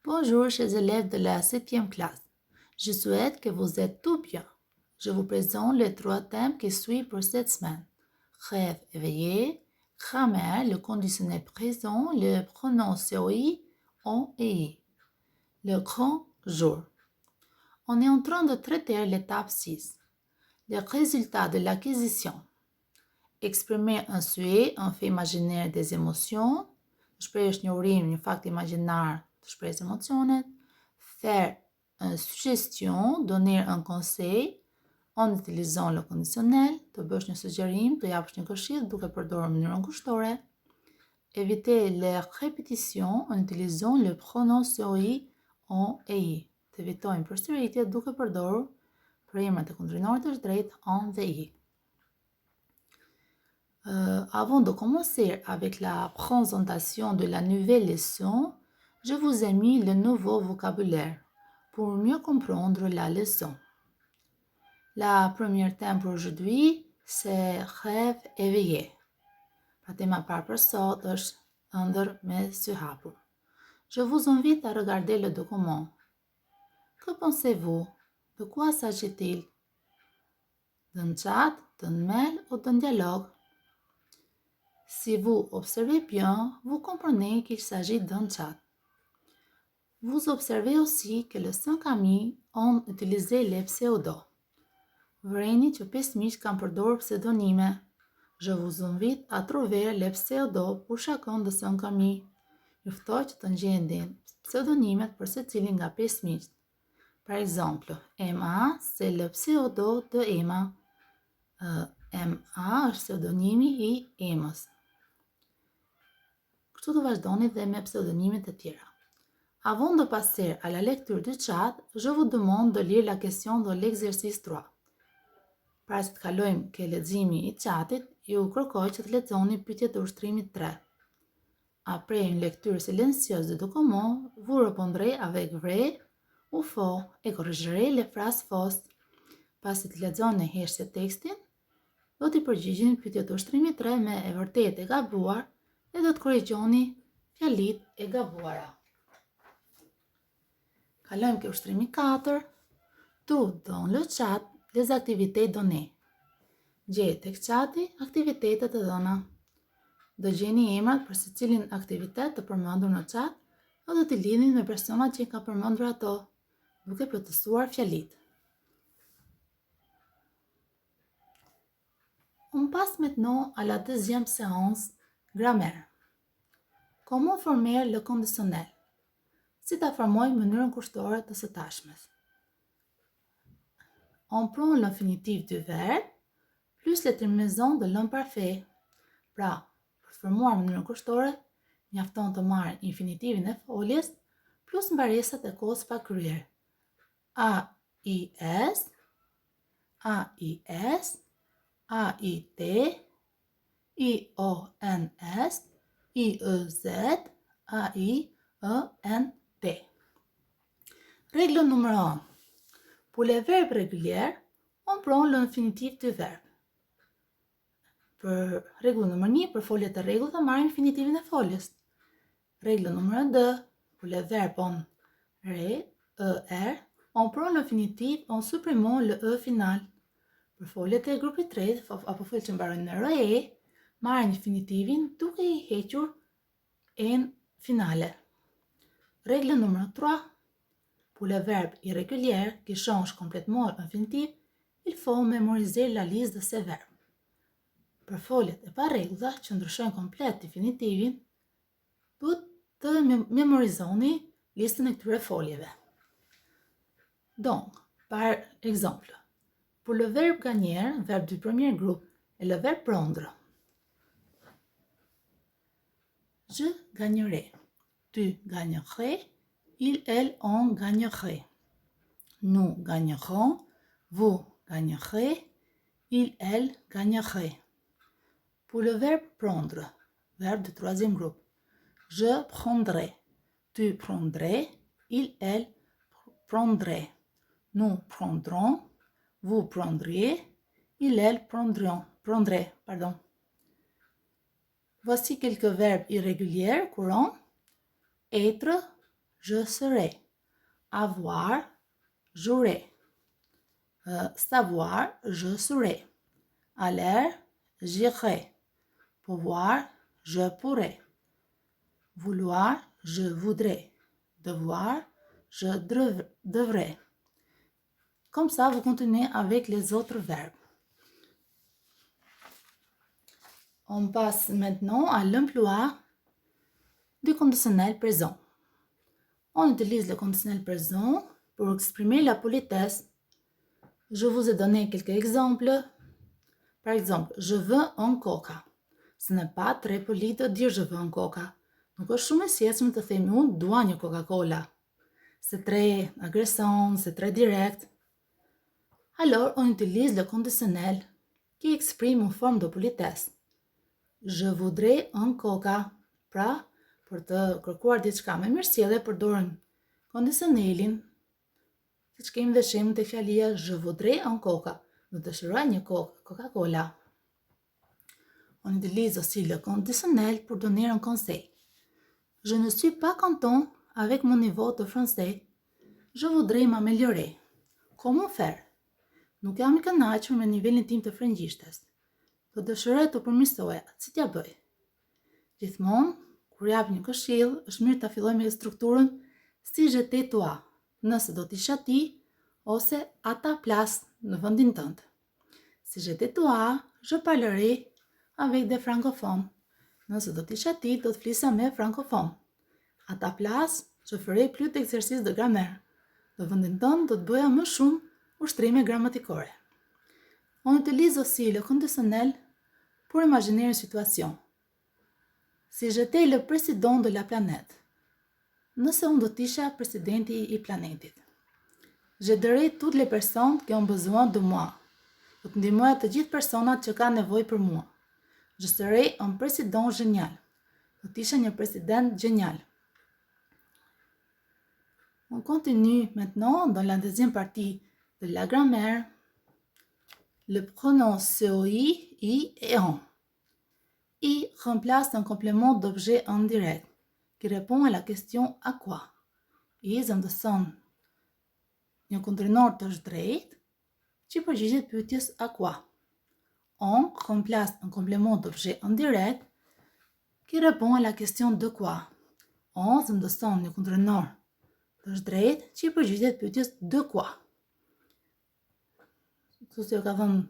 Bonjour, chers élèves de la 7e classe. Je souhaite que vous êtes tout bien. Je vous présente les 3 thèmes qui suivent pour cette semaine. Rêve éveillé, grammaire, le conditionnel présent, le pronom COI, on et I. Le grand jour. On est en train de traiter l'étape 6. Les résultats de l'acquisition. Exprimer un souhait, un fait imaginaire des émotions. Shprehesh një urim, një fakt imaginaire të shprehjes emocionet. Faire une suggestion, donner un conseil en utilisant le conditionnel, të bësh një sugjerim, të japësh një këshill duke përdorur mënyrën kushtore. Éviter les répétitions en utilisant le pronom COI, on et I. Të evitojmë përsëritjet duke përdorur përjemrat e kundërshtarit të drejtë on dhe I. Avant de commencer avec la présentation de la nouvelle leçon, je vous ai mis le nouveau vocabulaire pour mieux comprendre la leçon. La première thème pour aujourd'hui, c'est rêve éveillé. Pra tema parë për sot është ëndër me sy hapur. Je vous invite à regarder le document. Que pensez-vous? De quoi s'agit-il? D'un chat, d'un mail ou d'un dialogue? Si vous observez bien, vous comprenez qu'il s'agit d'un chat. Vous observez aussi que les 5 amis ont utilisé les pseudos. Vreni që 5 miq kanë përdorur pseudonyme. Je vous invite à trouver les pseudos pour chacun de 5 amis. Ju ftoj që të gjeni pseudonymet për secilin nga 5 miqt. Par exemple, Emma, c'est le pseudo de Emma. MA është pseudonymi I Emës. Kështu të vazhdoni dhe me pseudonymet e tjera. Avant de passer à la lecture du chat, je vous demande de lire la question de l'exercice 3. Para se të kalojmë ke leximi I chatit, ju kërkoj që të lexoni pyetjet e ushtrimit 3. Après une lecture silencieuse du document, vous répondrez avec vrai ou faux et corrigerez les phrases fausses. Pasi të lexoni heshtje tekstin, do t'i përgjigjeni pyetjet e ushtrimit 3 me e vërtetë e gabuar et do të korrigjoni fjalit e gabuara. Kalojmë ke ushtrimi 4. Trouve dans le chat les activités données. Gjej tek chati aktivitetet e dhëna. Do gjeni emrat për secilin aktivitet të përmendur në chat dhe do t'i lidhni me personat që I ka përmendur ato, duke plotësuar fjalit. On passe maintenant à la deuxième séance grammaire. Comment former le conditionnel? Si ta formojmë mënyrën kushtore të së tashmes. On prend l'infinitif du verbe plus les terminaisons de l'imparfait. Pra, për të formuar mënyrën kushtore, mjafton të marrë infinitivin e foljes plus mbaresat e kohës pa kryer. AIS, AIS, AIT, IONS, IEZ, AIENT. Règle numéro 1. Pour les verbes réguliers, on prend l'infinitif du verbe. Për rregull numër 1, për foljet e rregullta marrim infinitivin e foljes. Règle numéro 2. Pour les verbes en ER, on prend l'infinitif en supprimant le E final. Për foljet e grupit 3, apo foljet që mbarojnë në RE, marrin infinitivin duke I hequr en finale. Règle numéro 3. Pour les verbes irréguliers qui changent complètement l'infinitif, il faut mémoriser la liste de ces verbes. Për foljet e parregullta që ndryshojnë komplet infinitivin, duhet të memorizoni listën e këtyre foljeve. Donc, par exemple, pour le verbe gagner, verbe du premier groupe, et le verbe prendre. Je gagnerai. Tu gagnerais. Il, elle, on gagnerait. Nous gagnerons. Vous gagnerez. Il, elle gagnerait. Pour le verbe prendre, verbe du troisième groupe. Je prendrai. Tu prendrais. Il, elle prendrait. Nous prendrons. Vous prendriez. Il, elle prendrait. Voici quelques verbes irréguliers courants. Être, je serai. Avoir, j'aurai. Savoir, je saurai. Aller, j'irai. Pouvoir, je pourrai. Vouloir, je voudrais. Devoir, je devrais. Comme ça, vous continuez avec les autres verbes. On passe maintenant à l'emploi du conditionnel présent. On utilise le conditionnel présent pour exprimer la politesse. Je vous ai donné quelques exemples. Par exemple, je veux un coca. Ce n'est pas très poli de dire je veux un coca. Nuk është shumë e sjetshme të themi unë dua një Coca-Cola. C'est très agressant, c'est très direct. Alors, on utilise le conditionnel qui exprime une forme de politesse. Je voudrais un coca. Pra, për të kërkuar diçka me mirësjellje përdoren kondicionelin, siç kemi dhe shembull te fjalia je voudrais un coca. Do dëshiroj një Coca-Cola. On utilise aussi le conditionnel pour donner un conseil. Je ne suis pas content avec mon niveau de français. Je voudrais m'améliorer. Comment faire? Nuk jam I kënaqur me nivelin tim të frëngjishtes. Do dëshiroj të përmirësoja. Si t'ja bëj? Gjithmonë, kur jap një këshill, është mirë ta filloj me strukturën si j'étais toi, nëse do t'isha ti, ose à ta place në vendin tënd. Si j'étais toi, je parlerai avec des francophones. Nëse do t'isha ti, do të flisa me francophones. À ta place, je ferai plus d'exercices de grammaire. Në vendin tënd do të bëja më shumë ushtrime gramatikore. On utilise aussi le conditionnel pour imaginer une situation. Si j'étais le président de la planète, nëse unë do t'isha presidenti I planetit. J'aiderai toutes les personnes qui ont besoin de moi. Do të ndihmoja të gjithë personat që kanë nevojë për mua. Je serai un président génial. Do t'isha një president génial. On continue maintenant dans la deuxième partie de la grammaire. Le pronom COI, I et on. I remplace un complément d'objet indirect qui répond à la question à quoi. I zëndëson një kundrinor të drejtë që përgjigjet pyetjes à quoi. On remplace un complément d'objet indirect qui répond à la question de quoi. On zëndëson një kundrinor të drejtë që përgjigjet pyetjes de quoi. Kështu si ka dhënë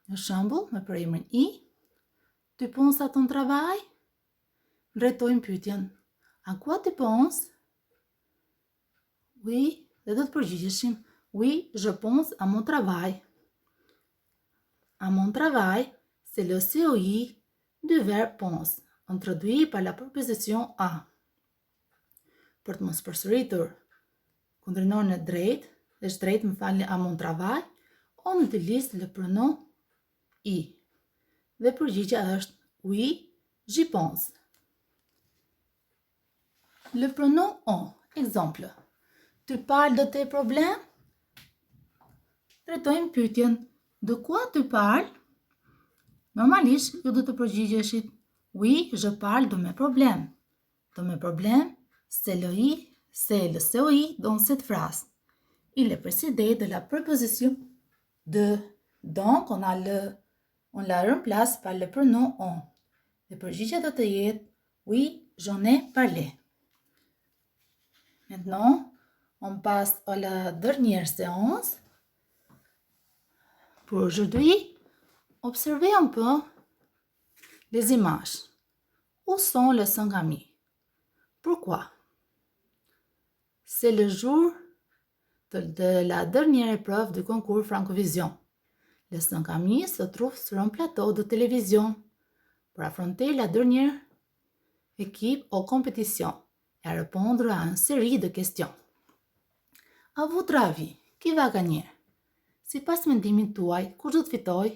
një shembull me përimrin I. Tu penses à ton travail? Drejtojmë pyetjen. À quoi tu penses? Oui, dhe do të përgjigjeshim. Oui, je pense à mon travail. À mon travail, c'est le COI du verbe pense, introduit par la préposition à. Për të mos përsëritur kundrinorin e drejtë, është drejt më falni à mon travail, on utilise le pronom I. Dhe përgjigja është oui, j'y pense. Le pronom on. Exemple. Tu parles de tes problèmes? Trajtojmë pyetjen. De quoi tu parles? Normalisht, ju do të përgjigjeshit oui, je parle de mes problèmes. De mes problèmes, c'est le COI dans cette phrase. Il est précédé de la préposition de. Donc, on la remplace par le pronom on. Le përgjigja do të jetë oui, j'en ai parlé. Maintenant, on passe à la dernière séance. Pour aujourd'hui, observez un peu les images. Où sont les 5 amis? Pourquoi? C'est le jour de la dernière épreuve du concours Francovision. Les 5 amis se trouvent sur un plateau de télévision pour affronter la dernière équipe aux compétitions et répondre à une série de questions. À votre avis, qui va gagner? Sipas mendimit tuaj, kush do të fitoj?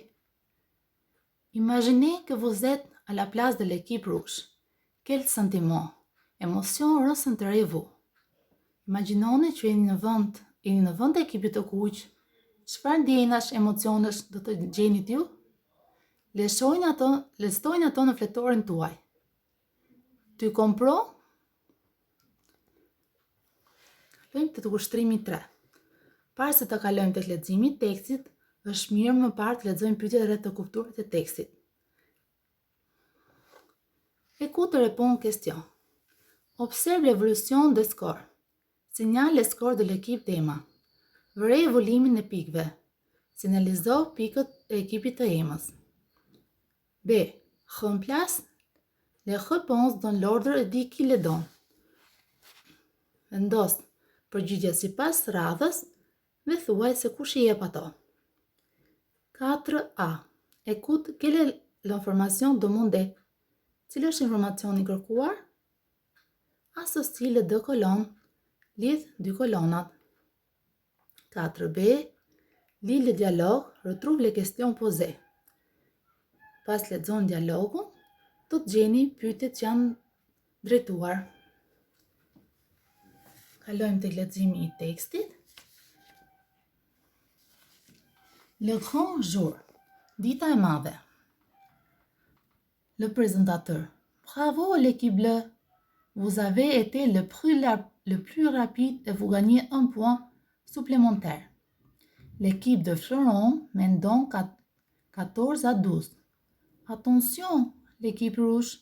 Imaginez que vous êtes à la place de l'équipe rouge. Quel sentiment, émotion ressentez-vous? Imaginoni që jeni në vend të ekipit të kuq. Çfarë ndjenjash, emocionesh do të gjenit ju? Lështojnë ato në fletorin tuaj. Tu comprends? Bëjmë të ushtrimi 3. Para se të kalojmë tek leximi i tekstit, është mirë më parë të lexojmë pyetjet rreth të kuptuarit të tekstit. Écoute et réponds aux questions. Observe l'évolution des scores. Signale les scores de l'équipe d'Emma. Vërej evoluimin e pikëve. Sinjalizo pikët e ekipit të Emës. B. Remplace les réponses dans l'ordre et dis qui les donne. Vendos përgjigjet sipas radhës dhe thuaj se kush I jep ato. 4A. Écoute quelle est l'information demandée. Cili është informacioni kërkuar? Associe les deux colonnes. Lidh dy kolonat. 4B. Lis le dialogue, retrouve les questions posées. Pas lexon dialogun, do të gjeni pyetjet që janë drejtuar. Kalojmë tek leximi I tekstit. Le grand jour. Dita e madhe. Le présentateur. Bravo l'équipe bleue. Vous avez été le plus rapide et vous gagnez un point supplémentaire. L'équipe de Florent mène donc à 14-12. Attention, l'équipe rouge.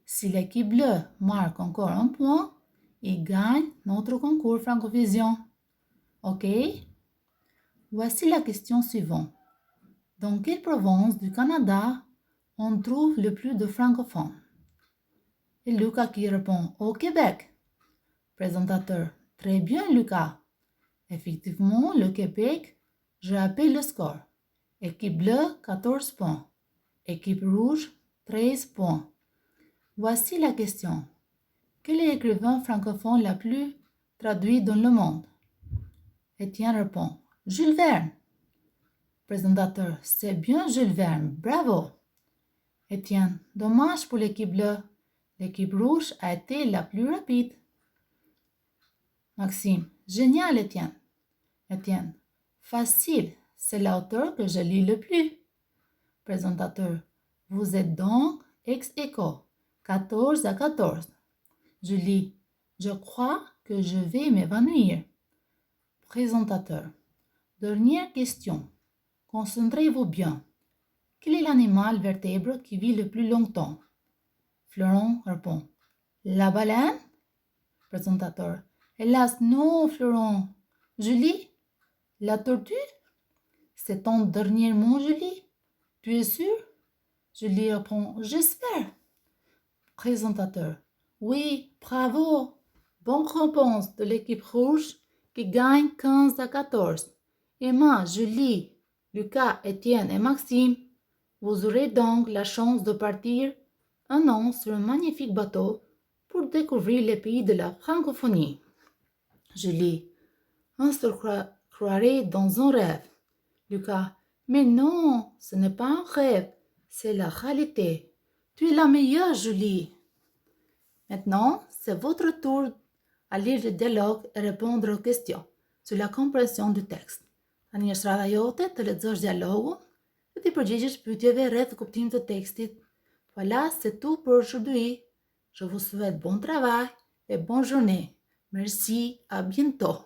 Si l'équipe bleue marque encore un point, il gagne notre concours Francovision. OK? Voici la question suivante. Dans quelle province du Canada on trouve le plus de francophones? Et Lucas qui répond au Québec. Présentateur. Très bien, Lucas. Effectivement, le Québec, je rappelle le score. Équipe bleue, 14 points. Équipe rouge, 13 points. Voici la question. Quel est l'écrivain francophone le plus traduit dans le monde? Étienne répond. Jules Verne. Présentateur. C'est bien Jules Verne. Bravo. Étienne. Dommage pour l'équipe bleue. L'équipe rouge a été la plus rapide. Maxime. Génial, Étienne. Étienne. Facile. C'est l'auteur que je lis le plus. Présentateur. Vous êtes donc ex aequo. 14-14. Je lis. Je crois que je vais m'évanouir. Présentateur. Dernière question. Concentrez-vous bien. Quel est l'animal vertébre qui vit le plus longtemps? Florent répond. La baleine? Présentateur. Hélas, non, Florent. Julie? La tortue? C'est ton dernier mot, Julie? Tu es sûr? Julie répond. J'espère. Présentateur. Oui, bravo. Bonne réponse de l'équipe rouge qui gagne 15-14. Emma, Julie, Lucas, Étienne et Maxime, vous aurez donc la chance de partir un an sur un magnifique bateau pour découvrir les pays de la francophonie. Julie, on se croirait dans un rêve. Lucas, mais non, ce n'est pas un rêve, c'est la réalité. Tu es la meilleure, Julie. Maintenant, c'est votre tour à lire le dialogue et répondre aux questions sur la compréhension du texte. Tani është radha jote të lexosh dialogun dhe të përgjigjesh pyetjeve rreth kuptimit të tekstit. Voilà, c'est tout pour aujourd'hui. Je vous souhaite bon travail et bonne journée. Merci, à bientôt.